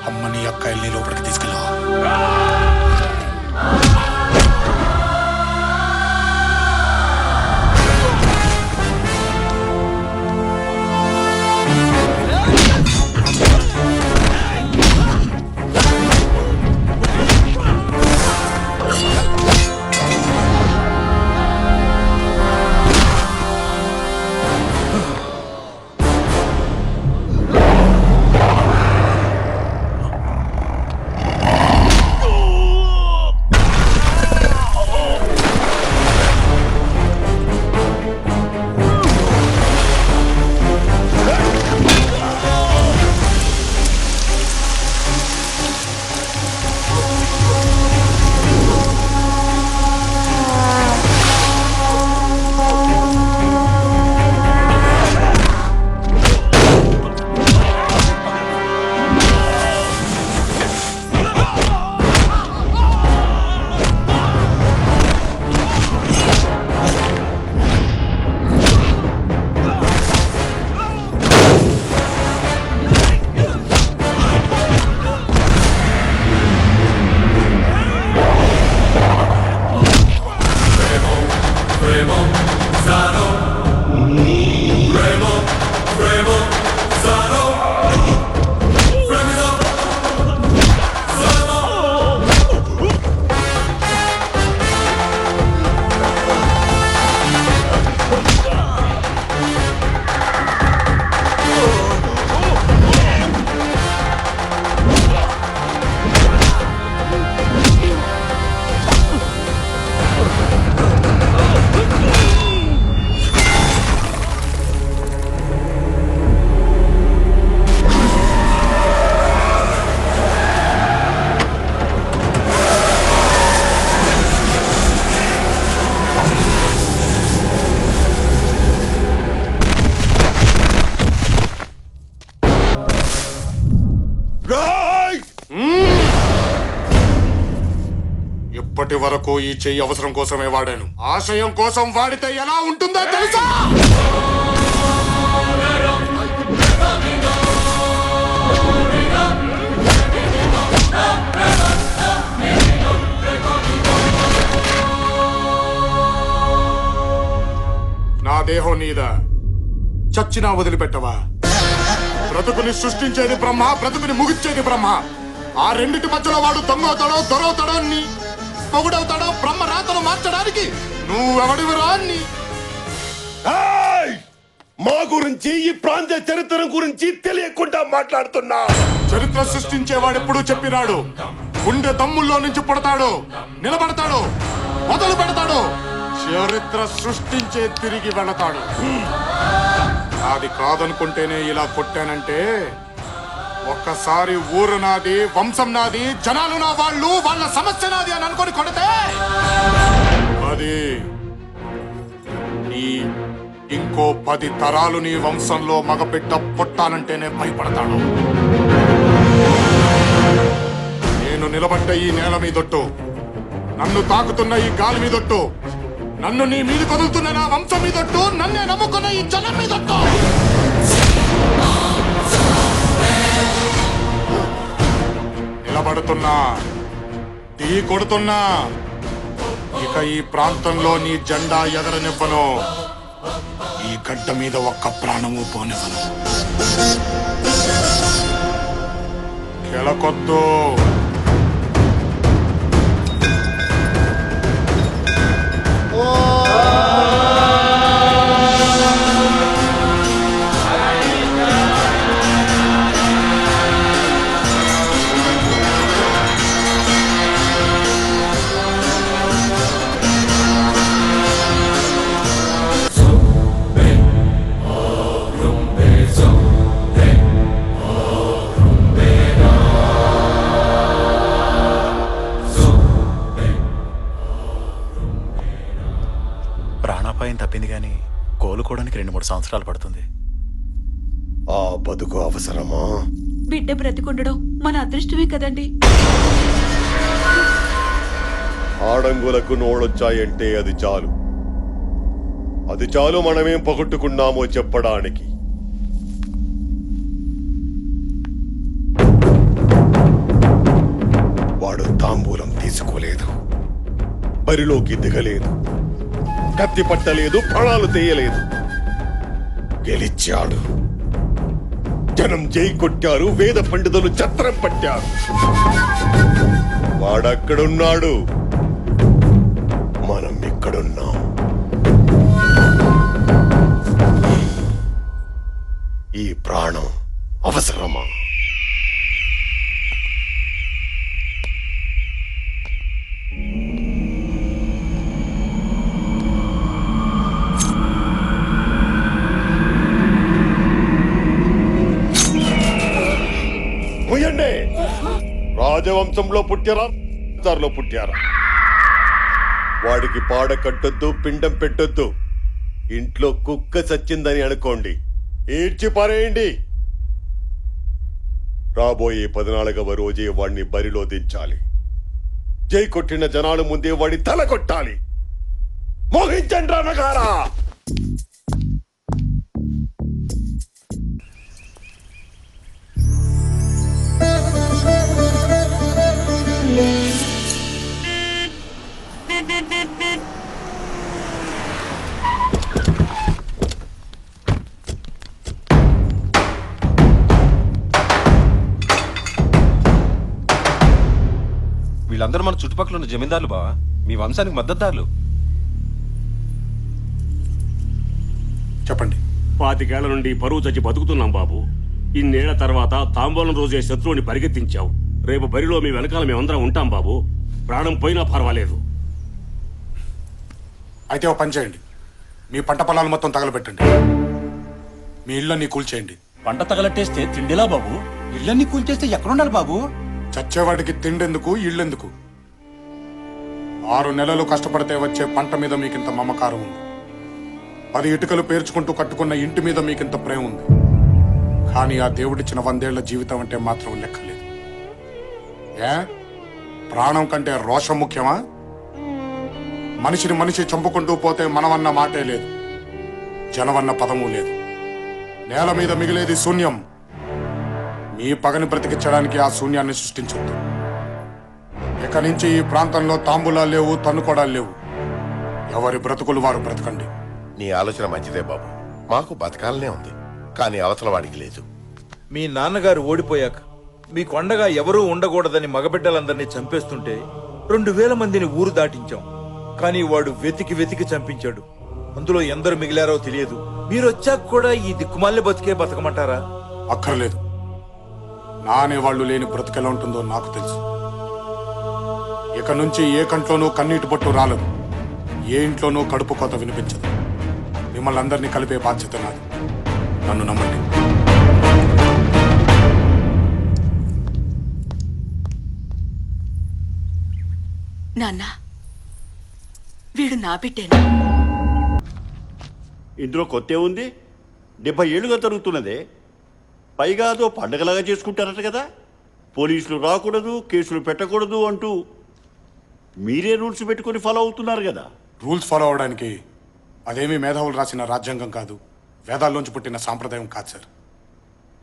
అమ్మని అక్కాయిల్ని లోపలికి తీసుకెళ్ళా. ఇప్పటి వరకు ఈ చెయ్యి అవసరం కోసమే వాడాను. ఆశయం కోసం వాడితే ఎలా ఉంటుందో తెలుసా? నా దేహం నీదా, చచ్చినా వదిలిపెట్టవా? బ్రతుకుని సృష్టించేది బ్రహ్మ, బ్రతుకుని ముగిచ్చేది బ్రహ్మ. ఆ రెండిటి మధ్యలో వాడు దొంగవుతాడో దొరవుతాడో, నీ పొగుడవుతాడో బ్రహ్మ రాతను మార్చడానికి నువ్వెవడివిరా? మా గురించి, ఈ ప్రాంత చరిత్ర గురించి తెలియకుండా మాట్లాడుతున్నా. చరిత్ర సృష్టించేవాడెప్పుడు చెప్పినాడు, గుండె దమ్ముల్లో నుంచి పుడతాడు, నిలబడతాడు, మొదలు పెడతాడు. చరిత్ర సృష్టించే తిరిగి వెళతాడు. అది కాదనుకుంటేనే ఇలా కొట్టానంటే, ఒక్కసారి ఊరు నాది, వంశం నాది, జనాలు నా వాళ్ళు, వాళ్ళ సమస్య నాది అని అనుకుని కొడితే అది ఈ ఇంకో 10 తరాలు నీ వంశంలో మగబిడ్డ పుట్టానంటేనే భయపడతాడు. నేను నిలబడ్డ ఈ నేల మీదొట్టు, నన్ను తాకుతున్న ఈ గాలి మీదొట్టు, నన్ను నీ మీద కదులుతున్న నా వంశం మీదొట్టు, నన్నే నమ్ముకున్న ఈ జనం మీదొట్టు. నిలబడుతున్నా, టీ కొడుతున్నా, ఇక ఈ ప్రాంతంలో నీ జెండా ఎగరనివ్వను. ఈ గడ్డ మీద ఒక్క ప్రాణము పోనివ్వను. కెలకొద్దు. ప్రాణాపాయం తప్పింది కానీ కోలుకోవడానికి 2-3 సంవత్సరాలు పడుతుంది. ఆ బతుకు అవసరమా? బిడ్డ బ్రతికుండడం మన అదృష్టమే కదండి. ఆడంగులకు నోళ్ళొచ్చాయంటే అది చాలు. అది చాలు మనమేం పగొట్టుకున్నామో చెప్పడానికి. వాడు తాంబూలం తీసుకోలేదు, బరిలోకి దిగలేదు, కత్తి పట్టలేదు, ప్రాణాలు తీయలేదు. గెలిచాడు. జనం జై కొట్టారు, వేద పండితులు చత్రం పట్టారు. వాడక్కడున్నాడు, మనం ఇక్కడున్నాం. ఈ ప్రాణం అవసరమా? ముయ్యండి. రాజవంశంలో పుట్టారా, దారిలో పుట్టారా? వాడికి పాడ కట్టొద్దు, పిండం పెట్టొద్దు. ఇంట్లో కుక్క చచ్చిందని అనుకోండి, ఈడ్చి పారేయండి. రాబోయే 14వ రోజే వాడిని బరిలో దించాలి. జై కొట్టిన జనాల ముందే వాడి తల కొట్టాలి. మోహించండి రణగారా. వీళ్ళందరూ మన చుట్టుపక్కల ఉన్న జమీందారులు బావా, మీ వంశానికి మద్దతుదారులు. చెప్పండి. 25 ఏళ్ల నుండి పరువు చచ్చి బతుకుతున్నాం బాబు. ఇన్నేళ్ల తర్వాత తాంబూలం రోజే శత్రువుని పరిగెత్తించావు. రేపు బరిలో మీ వెనకాల మేమందరం ఉంటాం బాబు. ప్రాణం పోయినా పర్వాలేదు. అయితే ఓ పని చేయండి, మీ పంట పొలాలు మొత్తం తగలబెట్టండి. మీ ఇళ్ళని కూల్చేయండి. పంట తగలట్టేస్తే తిండిలా బాబు? ఇళ్ళన్ని కూల్చేస్తే ఎక్కడుండాలి బాబు? చచ్చేవాడికి తిండెందుకు, ఇళ్ళెందుకు? 6 నెలలు కష్టపడితే వచ్చే పంట మీద మీకింత మమకారం ఉంది. 10 ఇటుకలు పేర్చుకుంటూ కట్టుకున్న ఇంటి మీద మీకింత ప్రేమ ఉంది. కానీ ఆ దేవుడిచ్చిన 100 ఏళ్ల జీవితం అంటే మాత్రం లెక్కలేదు. ఏ ప్రాణం కంటే రోషం ముఖ్యమా? మనిషిని మనిషి చంపుకుంటూ పోతే మనమన్న మాటే లేదు, జనమన్న పదము లేదు. నేల మీద మిగిలేది శూన్యం. మీ పగని బ్రతికించడానికి ఆ శూన్యాన్ని సృష్టించొద్దు. ఇక నుంచి ఈ ప్రాంతంలో తాంబూలాలు లేవు, తన్నుకోడాలు లేవు. ఎవరి బ్రతుకులు వారు బ్రతకండి. నీ ఆలోచన మంచిదే బాబు. మాకు బతకాలనే ఉంది, కానీ అవతల వాడికి లేదు. మీ నాన్నగారు ఓడిపోయాక మీకు అండగా ఎవరూ ఉండకూడదని మగబిడ్డలందరినీ చంపేస్తుంటే 2000 మందిని ఊరు దాటించాం. కానీ వాడు వెతికి వెతికి చంపించాడు. అందులో ఎందరు మిగిలారో తెలియదు. మీరొచ్చాక కూడా ఈ దిక్కుమాలిన బతికే బతకమంటారా? అక్కర్లేదు. నా అనేవాళ్లు లేని బ్రతుకెలా ఉంటుందో నాకు తెలుసు. ఇక నుంచి ఏ కంట్లోనూ కన్నీటి బొట్టు రాలదు, ఏ ఇంట్లోనూ కడుపు కోత వినిపించదు. మిమ్మల్ని అందరినీ కలిపే బాధ్యత నాది. నన్ను నమ్మండి. నాన్న, వీడు నా బిడ్డేనా? ఇందులో కొత్త ఉంది. 70 ఏళ్ళుగా జరుగుతున్నదే. పైగా అదో పండగలాగా చేసుకుంటారట కదా. పోలీసులు రాకూడదు, కేసులు పెట్టకూడదు అంటూ మీరే రూల్స్ పెట్టుకొని ఫాలో అవుతున్నారు కదా. రూల్స్ ఫాలో అవడానికి అదేమీ మేధావులు రాసిన రాజ్యాంగం కాదు, వేదాల్లోంచి పుట్టిన సాంప్రదాయం కాదు సార్.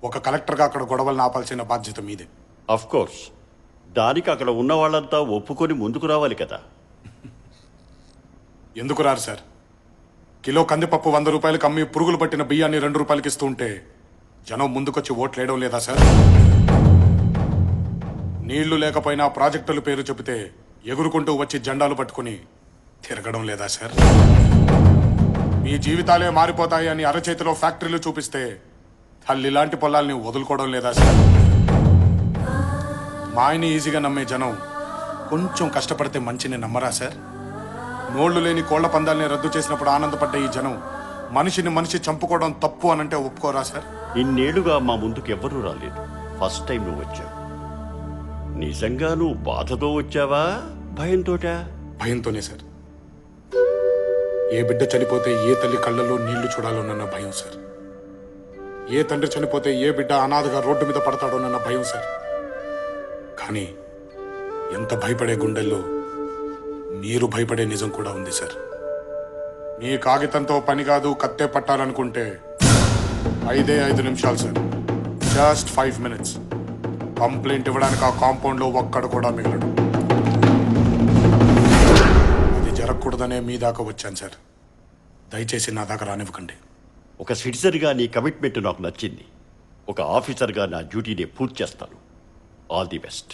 ఒక కలెక్టర్గా అక్కడ గొడవలను ఆపాల్సిన బాధ్యత మీదే. అఫ్ కోర్స్, దానికి అక్కడ ఉన్న వాళ్ళంతా ఒప్పుకొని ముందుకు రావాలి కదా. ఎందుకు రారు సార్? కిలో కందిపప్పు 100 రూపాయలకి అమ్మి పురుగులు పట్టిన బియ్యాన్ని 2 రూపాయలకి ఇస్తూ ఉంటే జనం ముందుకొచ్చి ఓట్లేయడం లేదా సార్? నీళ్లు లేకపోయినా ప్రాజెక్టుల పేరు చెబితే ఎగురుకుంటూ వచ్చి జెండాలు పట్టుకుని తిరగడం లేదా సార్? మీ జీవితాలే మారిపోతాయి అని అరచేతిలో ఫ్యాక్టరీలు చూపిస్తే తల్లిలాంటి పొలాల్ని వదులుకోవడం లేదా సార్? మా ఆయన్ని ఈజీగా నమ్మే జనం కొంచెం కష్టపడితే మంచిని నమ్మరా సార్? నోళ్లు లేని కోళ్ల పందాల్ని రద్దు చేసినప్పుడు ఆనందపడ్డ ఈ జనం మనిషిని మనిషి చంపుకోవడం తప్పు అనంటే ఒప్పుకోరా సార్? ఇన్నేళ్లుగా మా ముందుకు ఎవ్వరూ రాలేదు. ఫస్ట్ టైం నువ్వు వచ్చావు. నిజంగా నువ్వు బాధతో వచ్చావా, భయంతోటా? భయంతోనే సార్. ఏ బిడ్డ చనిపోతే ఏ తల్లి కళ్ళల్లో నీళ్లు చూడాలోనన్న భయం సార్. ఏ తండ్రి చనిపోతే ఏ బిడ్డ అనాథగా రోడ్డు మీద పడతాడోనన్న భయం సార్. కానీ ఎంత భయపడే గుండెల్లో మీరు భయపడే నిజం కూడా ఉంది సార్. మీ కాగితంతో పని కాదు, కత్తే పట్టాలనుకుంటే 5 నిమిషాలు సార్. Just 5 minutes. కంప్లైంట్ ఇవ్వడానికి ఆ కాంపౌండ్ లో ఒక్కడు కూడా మిగలడు. అది జరగకూడదనే మీ దాకా వచ్చాను సార్. దయచేసి నా దాకా రానివ్వకండి. ఒక సిటిజన్గా నీ కమిట్మెంట్ నాకు నచ్చింది. ఒక ఆఫీసర్గా నా డ్యూటీని పూర్తి చేస్తాను. All the best.